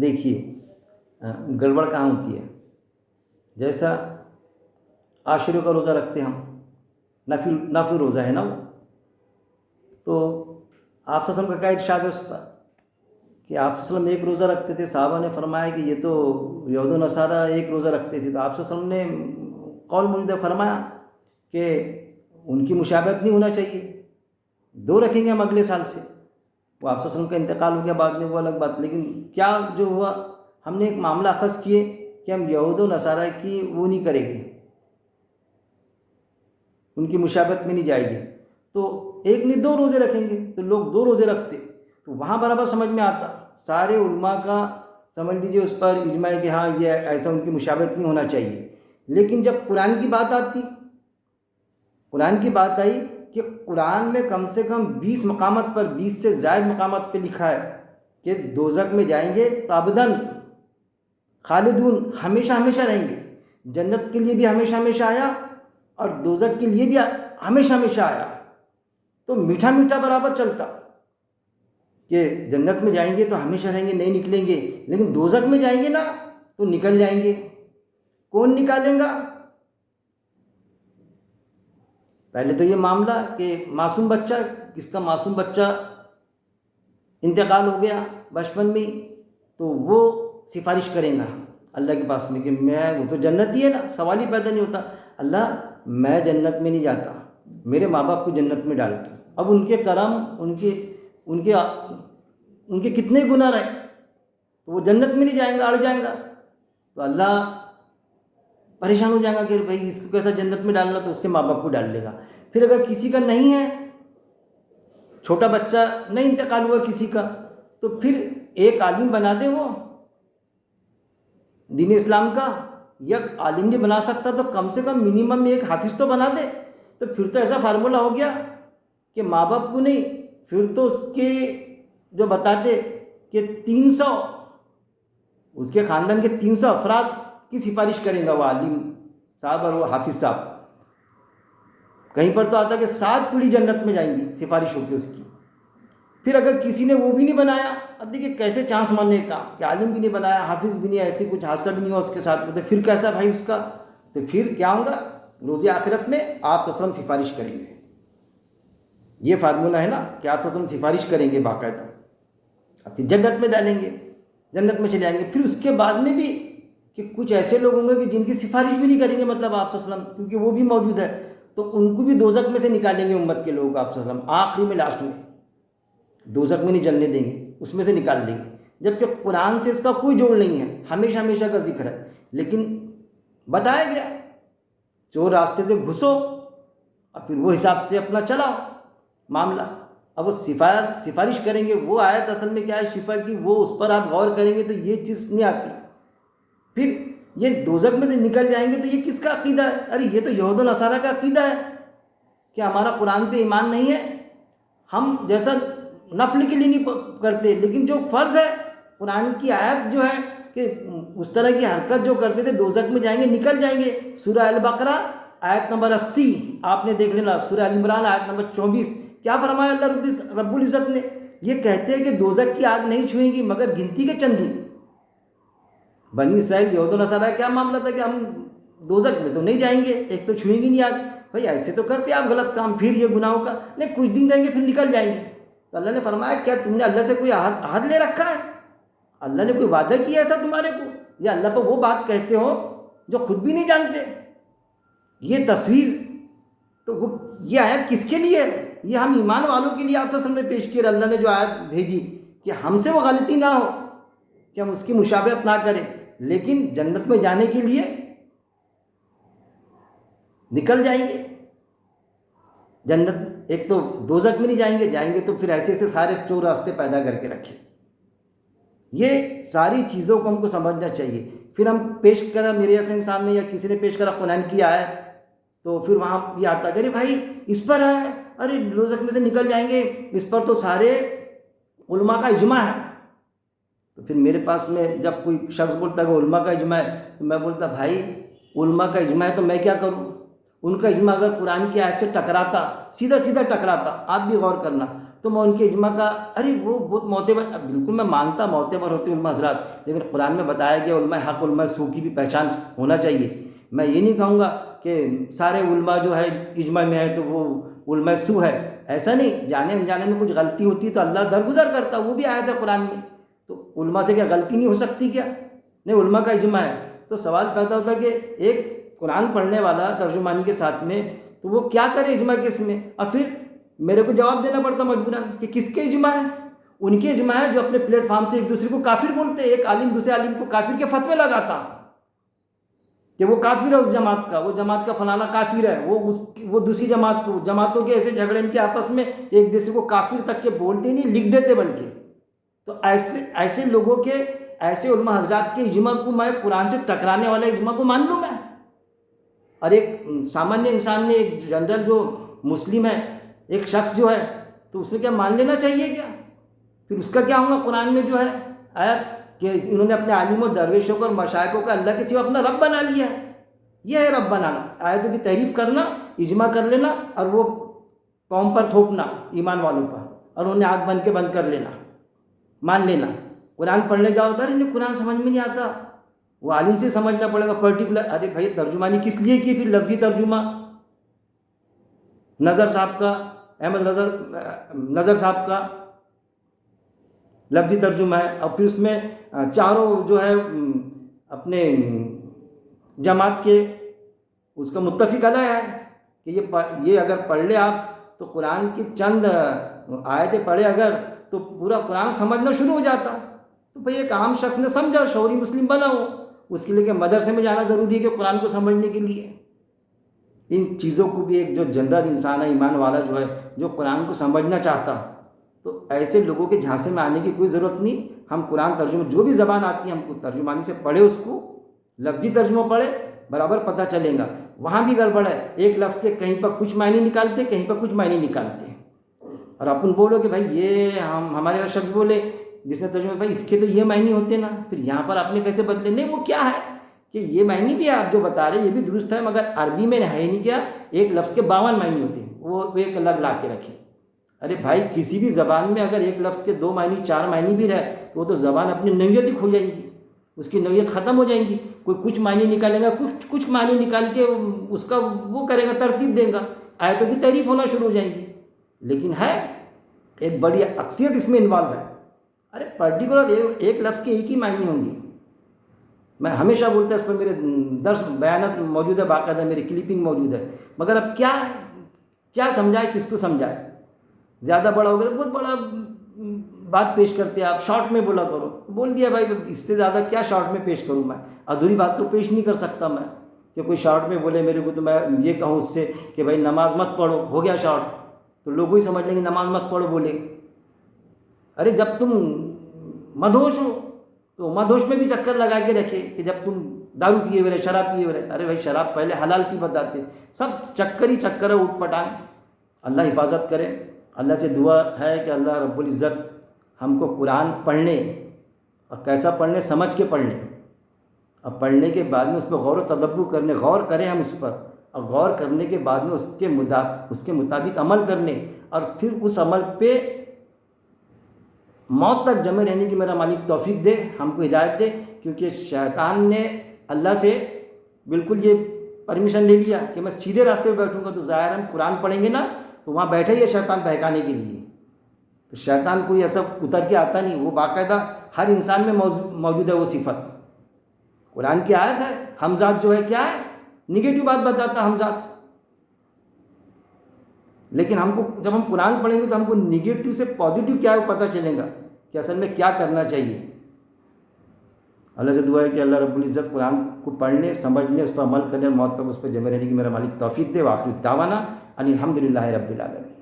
دیکھیے گڑبڑ کہاں ہوتی ہے. جیسا عاشورہ کا روزہ رکھتے ہم، نفل روزہ ہے نا وہ، تو آپ صلی اللہ علیہ وسلم کا کیا ارشاد ہے اس پر کہ آپ صلی اللہ علیہ وسلم ایک روزہ رکھتے تھے. صحابہ نے فرمایا کہ یہ تو یہود و نصارہ ایک روزہ رکھتے تھے. تو آپ صلی اللہ علیہ وسلم نے قول موجود ہے فرمایا کہ ان کی مشابہت نہیں ہونا چاہیے، دو رکھیں گے ہم اگلے سال سے. وہ آپ صلی اللہ علیہ وسلم کا انتقال ہو گیا بعد میں، وہ الگ بات. لیکن کیا جو ہوا، ہم نے ایک معاملہ اخذ کیے کہ ہم یہود و نصارہ کی وہ نہیں کریں گے، ان کی مشابہت میں نہیں جائے گی. تو ایک نہیں دو روزے رکھیں گے. تو لوگ دو روزے رکھتے، تو وہاں برابر سمجھ میں آتا. سارے علماء کا سمجھ لیجیے اس پر اجماع ہے کہ ہاں یہ ایسا ان کی مشابہت نہیں ہونا چاہیے. لیکن جب قرآن کی بات آتی، قرآن کی بات آئی کہ قرآن میں کم سے کم 20 مقامات پر، 20 سے زائد مقامات پہ لکھا ہے کہ دوزخ میں جائیں گے تو ابداً خالدون، ہمیشہ ہمیشہ رہیں گے. جنت کے لیے بھی ہمیشہ ہمیشہ آیا اور دوزخ کے لیے بھی ہمیشہ ہمیشہ آیا. تو میٹھا میٹھا برابر چلتا کہ جنت میں جائیں گے تو ہمیشہ رہیں گے، نہیں نکلیں گے. لیکن دوزخ میں جائیں گے نا تو نکل جائیں گے. کون نکالیں گا؟ پہلے تو یہ معاملہ کہ معصوم بچہ، کس کا معصوم بچہ انتقال ہو گیا بچپن میں، تو وہ سفارش کریں گا اللہ کے پاس میں کہ وہ تو جنت ہی ہے نا. سوال ہی پیدا نہیں ہوتا، اللہ میں جنت میں نہیں جاتا، میرے ماں باپ کو جنت میں ڈالتے. اب ان کے کرم، ان کے کتنے گناہ رہے، تو وہ جنت میں نہیں جائیں گا، اڑ جائیں گا. تو اللہ پریشان ہو جائے گا کہ بھائی اس کو کیسا جنت میں ڈالنا، تو اس کے ماں باپ کو ڈال دے گا. پھر اگر کسی کا نہیں ہے، چھوٹا بچہ نہیں انتقال ہوا کسی کا، تو پھر ایک عالم بنا دے وہ دین اسلام کا. یا عالم نہیں بنا سکتا تو کم سے کم منیمم ایک حافظ تو بنا دے. تو پھر تو ایسا فارمولہ ہو گیا کہ ماں باپ کو نہیں، پھر تو اس کے جو بتاتے کہ 300 اس کے خاندان کے 300 افراد کی سفارش کریں گا وہ عالم صاحب اور وہ حافظ صاحب. کہیں پر تو آتا کہ 7 پیڑھی جنت میں جائیں گی سفارش ہو کے اس کی. پھر اگر کسی نے وہ بھی نہیں بنایا، اب دیکھیے کیسے چانس مارنے کا کہ عالم بھی نہیں بنایا، حافظ بھی نہیں، ایسے کچھ حادثہ بھی نہیں ہوا اس کے ساتھ، تو پھر کیسا بھائی اس کا؟ تو پھر کیا ہوگا؟ روز آخرت میں آپ صلی اللہ علیہ وسلم سفارش کریں گے. یہ فارمولہ ہے نا کہ آپ صلی اللہ علیہ وسلم سفارش کریں گے باقاعدہ، آپ جنت میں ڈالیں گے، جنت میں چلے جائیں گے. پھر اس کے بعد میں بھی کہ کچھ ایسے لوگ ہوں گے کہ جن کی سفارش بھی نہیں کریں گے، مطلب آپ صلی اللہ علیہ وسلم، کیونکہ وہ بھی موجود ہے، تو ان کو بھی دوزخ میں سے نکالیں گے امت کے لوگ آپ صلی اللہ علیہ وسلم. آخری میں، لاسٹ میں دوزخ میں نہیں جلنے دیں گے، اس میں سے نکال دیں گے. جبکہ قرآن سے اس کا کوئی جوڑ نہیں ہے، ہمیشہ ہمیشہ کا ذکر ہے. لیکن بتایا گیا چور راستے سے گھسو اور پھر وہ حساب سے اپنا چلاؤ معاملہ. اب وہ سفارش کریں گے، وہ آیت اصل میں کیا ہے شفا کی، وہ اس پر آپ غور کریں گے تو یہ چیز نہیں آتی. پھر یہ دوزخ میں سے نکل جائیں گے تو یہ کس کا عقیدہ ہے؟ ارے یہ تو یہود و نصارہ کا عقیدہ ہے کہ ہمارا قرآن پہ ایمان نہیں ہے، ہم جیسا نفل کے لیے نہیں کرتے، لیکن جو فرض ہے قرآن کی آیت جو ہے کہ اس طرح کی حرکت جو کرتے تھے دوزخ میں جائیں گے، نکل جائیں گے. سورہ البقرہ آیت نمبر 80 آپ نے دیکھ لینا، سورہ ال عمران آیت نمبر 24 کیا فرمایا اللہ رب العزت نے؟ یہ کہتے ہیں کہ دوزخ کی آگ نہیں چھوئیں گی مگر گنتی کے چند دن. بنی اسرائیل یہود و نصارہ کیا معاملہ تھا کہ ہم دوزخ میں تو نہیں جائیں گے، ایک تو چھوئیں گی نہیں آگ. بھائی ایسے تو کرتے آپ غلط کام، پھر یہ گناہوں کا نہیں، کچھ دن جائیں گے پھر نکل جائیں گے. تو اللہ نے فرمایا کیا تم نے اللہ سے کوئی عہد لے رکھا ہے؟ اللہ نے کوئی وعدہ کیا ایسا تمہارے کو؟ یا اللہ پر وہ بات کہتے ہو جو خود بھی نہیں جانتے؟ یہ تصویر تو یہ آیت کس کے لیے ہے؟ یہ ہم ایمان والوں کے لیے آپ سے سامنے پیش کی. اللہ نے جو آیت بھیجی کہ ہم سے وہ غلطی نہ ہو کہ ہم اس کی مشابہت نہ کریں، لیکن جنت میں جانے کے لیے نکل جائیں گے جنت. ایک تو دوزخ میں نہیں جائیں گے تو پھر ایسے ایسے سارے چور راستے پیدا کر کے رکھے. یہ ساری چیزوں کو ہم کو سمجھنا چاہیے. پھر ہم پیش کرا میرے ایسے انسان نے یا کسی نے پیش کرا قرآن کی آیت، تو پھر وہاں یہ آتا کہ ارے بھائی اس پر ہے، ارے دوزخ میں سے نکل جائیں گے، اس پر تو سارے علماء کا اجماع ہے. تو پھر میرے پاس میں جب کوئی شخص بولتا ہے کہ علماء کا اجماع ہے، تو میں بولتا بھائی علماء کا اجماع ہے تو میں کیا کروں؟ ان کا اجماع اگر قرآن کی آیت سے ٹکراتا، سیدھا ٹکراتا، آپ بھی غور کرنا، تو میں ان کے اجماع کا ارے وہ بہت معتبر، بالکل میں مانتا معتبر ہوتے علماء حضرات، لیکن قرآن میں بتایا گیا علماء حق علماء سو کی بھی پہچان ہونا چاہیے۔ میں یہ نہیں کہوں گا کہ سارے علماء جو ہے اجماع میں ہے تو وہ علماء سو ہے، ایسا نہیں، جانے انجانے میں کچھ غلطی ہوتی ہے تو اللہ درگزر کرتا، وہ بھی آیت ہے قرآن میں، تو علماء سے کیا غلطی نہیں ہو سکتی کیا؟ نہیں، علماء کا اجماع ہے۔ تو سوال پیدا ہوتا ہے کہ ایک قرآن پڑھنے والا ترجمانی کے ساتھ میں تو وہ کیا کرے اجماع کے اس میں؟ اور پھر میرے کو جواب دینا پڑتا مجبوراً کہ کس کے اجماع ہے؟ ان کے اجماع ہے جو اپنے پلیٹ فارم سے ایک دوسرے کو کافر بولتے ہیں، ایک عالم دوسرے عالم کو کافر کے فتوے لگاتا کہ وہ کافر ہے اس جماعت کا، وہ جماعت کا فلانا کافر ہے، وہ دوسری جماعت کو، جماعتوں کے ایسے جھگڑے ان کے آپس میں ایک دوسرے کو کافر تک کے بولتے نہیں، لکھ دیتے بلکہ۔ تو ایسے لوگوں کے، ایسے علماء حضرات کے اجماع کو میں قرآن سے ٹکرانے والے اجماع کو مان لوں میں؟ اور ایک سامانیہ انسان نے، ایک جنرل جو مسلم ہے، ایک شخص جو ہے، تو اسے کیا مان لینا چاہیے کیا؟ پھر اس کا کیا ہوگا؟ قرآن میں جو ہے آیت کہ انہوں نے اپنے عالم و درویشوں کو اور مشائخوں کو اللہ کے سوا اپنا رب بنا لیا ہے۔ یہ ہے رب بنانا، آیتوں کی تحریف کرنا، اجماع کر لینا اور وہ قوم پر تھوپنا، ایمان والوں پر، اور انہیں آنکھ بن کے بند کر لینا، مان لینا۔ قرآن پڑھنے جاؤ تو انہیں قرآن سمجھ میں نہیں آتا، وہ عالم سے سمجھنا پڑے گا پرٹیکولر۔ ارے بھائی ترجمانی کس لیے کی؟ پھر لفظی ترجمہ نظر صاحب کا، احمد نظر صاحب کا لفظی ترجمہ ہے، اور پھر اس میں چاروں جو ہے اپنے جماعت کے اس کا متفق علیہ ہے کہ یہ اگر پڑھ لے آپ تو قرآن کی چند آیتیں پڑھے اگر تو پورا قرآن سمجھنا شروع ہو جاتا۔ تو بھئی ایک عام شخص نے سمجھا، شعوری مسلم بنا ہو، اس کے لیے کہ مدرسے میں جانا ضروری ہے کہ قرآن کو سمجھنے کے لیے؟ ان چیزوں کو بھی ایک جو جنرل انسان ہے، ایمان والا جو ہے، جو قرآن کو سمجھنا چاہتا، تو ایسے لوگوں کے جھانسے میں آنے کی کوئی ضرورت نہیں۔ ہم قرآن ترجمہ جو بھی زبان آتی ہے ہم کو ترجمانی سے پڑھے، اس کو لفظی ترجمہ پڑھے، برابر پتہ چلے گا۔ وہاں بھی گڑبڑ ہے، ایک لفظ کے کہیں پر کچھ معنی نکالتے، کہیں پر کچھ معنی نکالتے، اور اپن بولو کہ بھائی یہ ہمارے شخص بولے جس نے ترجمہ، بھائی اس کے تو یہ معنی ہوتے نا، پھر یہاں پر آپ نے کیسے بدلے؟ نہیں، وہ کیا ہے کہ یہ معنی بھی آپ جو بتا رہے ہیں یہ بھی درست ہے، مگر عربی میں ہے نہیں کیا، ایک لفظ کے 52 معنی ہوتے ہیں، وہ ایک الگ لا کے رکھے۔ ارے بھائی کسی بھی زبان میں اگر ایک لفظ کے 2 معنی 4 معنی بھی رہے تو وہ تو زبان اپنی نوعیت ہی کھو جائے گی، اس کی نوعیت ختم ہو جائیں گی۔ کوئی کچھ معنی نکالے گا، کچھ معنی نکال کے اس کا وہ کرے گا، ترتیب دے گا، آیتوں کی تعریف ہونا شروع ہو جائیں گی۔ لیکن ہے ایک بڑی اکثریت اس میں انوالو ہے، ارے پرٹیکولر ایک لفظ کے ایک ہی معنی ہوں گی۔ میں ہمیشہ بولتا اس پر میرے درس بیانات موجود ہے، باقاعدہ میری کلپنگ موجود ہے، مگر اب کیا سمجھائے، کس کو سمجھائے؟ زیادہ بڑا ہو گیا تو بہت بڑا بات پیش کرتے ہیں آپ، شارٹ میں بولا کرو، بول دیا بھائی اس سے زیادہ کیا شارٹ میں پیش کروں میں؟ ادھوری بات تو پیش نہیں کر سکتا میں کہ کوئی شارٹ میں بولے میرے کو، تو میں یہ کہوں اس سے کہ بھائی نماز مت پڑھو، ہو گیا شارٹ، تو لوگ ہی سمجھ لیں گے نماز مت پڑھو بولے۔ ارے جب تم مدہوش ہو تو مدہوش میں بھی چکر لگا کے رکھے کہ جب تم دارو پیے ہوئے، شراب پیے ہوئے، ارے بھائی شراب پہلے حلال کی بتاتے، سب چکر ہی چکر ہے، اٹھ پٹانگ۔ اللہ حفاظت کرے۔ اللہ سے دعا ہے کہ اللہ رب العزت ہم کو قرآن پڑھنے، اور کیسا پڑھنے، سمجھ کے پڑھنے، اور پڑھنے کے بعد میں اس پہ غور و تدبر کرنے، غور کریں ہم اس پر، اور غور کرنے کے بعد میں اس کے مطابق عمل کرنے، اور پھر اس عمل پہ موت تک جمے رہنے کی میرا مالک توفیق دے، ہم کو ہدایت دے۔ کیونکہ شیطان نے اللہ سے بالکل یہ پرمیشن لے لیا کہ میں سیدھے راستے پہ بیٹھوں گا، تو ظاہر ہم قرآن پڑھیں گے نا تو وہاں بیٹھے ہی ہے شیطان بہکانے کے لیے۔ تو شیطان کوئی ایسا اتر کے آتا نہیں، وہ باقاعدہ ہر انسان میں موجود ہے وہ صفت۔ قرآن کی آیت ہے، ہمزاد جو ہے کیا ہے، نگیٹو بات بتاتا ہے ہمزاد، لیکن ہم کو جب ہم قرآن پڑھیں گے تو ہم کو نگیٹو سے پازیٹیو کیا ہے وہ پتہ چلے گا کہ اصل میں کیا کرنا چاہیے۔ اللہ سے دعا ہے کہ اللہ رب العزت قرآن کو پڑھنے، سمجھنے، اس پر عمل کرنے اور موت تک اس پہ جمع رہنے کی میرا مالک توفیق دے۔ وآخر دعوانا ان الحمد للہ رب العالمین۔